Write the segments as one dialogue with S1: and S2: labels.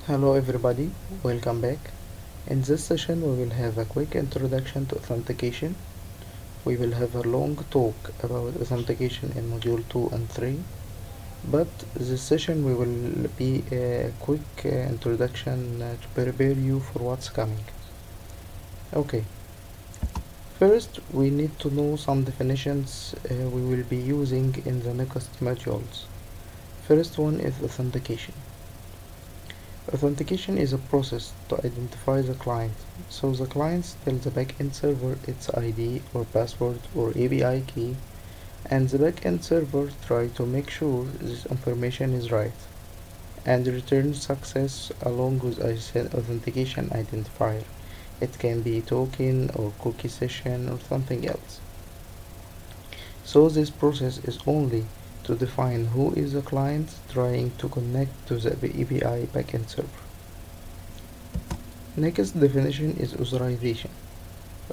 S1: Hello everybody, welcome back. In this session we will have a quick introduction to authentication. We will have a long talk about authentication in module 2 and 3, but this session we will be a quick introduction to prepare you for what's coming. Okay, first we need to know some definitions we will be using in the next modules. First one is authentication. Authentication is a process to identify the client. So the client tells the backend server its ID or password or API key, and the backend server tries to make sure this information is right and returns success along with authentication identifier. It can be token or cookie session or something else. So this process is only to define who is the client trying to connect to the API backend server. Next definition is authorization.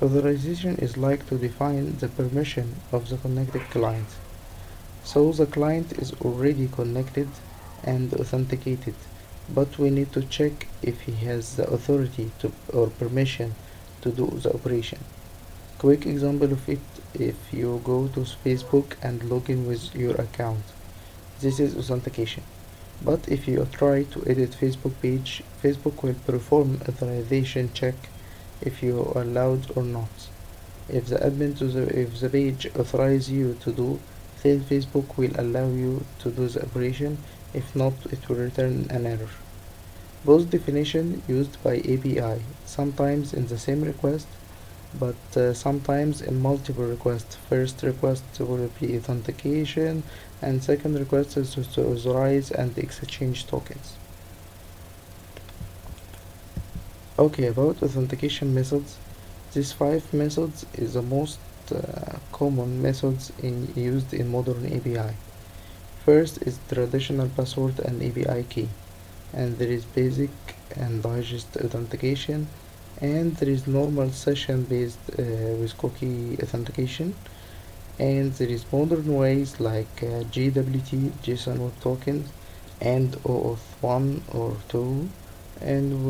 S1: Authorization is like to define the permission of the connected client. So the client is already connected and authenticated, but we need to check if he has the authority to or permission to do the operation. Quick example of it: if you go to Facebook and log in with your account, this is authentication. But if you try to edit Facebook page, Facebook will perform authorization check if you are allowed or not. If the admin if the page authorize you to do, then Facebook will allow you to do the operation. If not, it will return an error. Both definition used by API, sometimes in the same request, but sometimes in multiple requests. First request will be authentication, and second request is to authorize and exchange tokens. Okay, about authentication methods, these 5 methods is the most common methods used in modern API. First is traditional password and API key, and there is basic and digest authentication, and there is normal session based with cookie authentication, and there is modern ways like JWT, JSON Web Tokens, and OAuth 1 or 2, and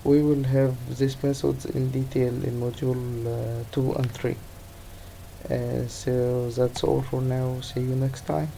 S1: we will have these methods in detail in module 2 and 3. So that's all for now. See you next time.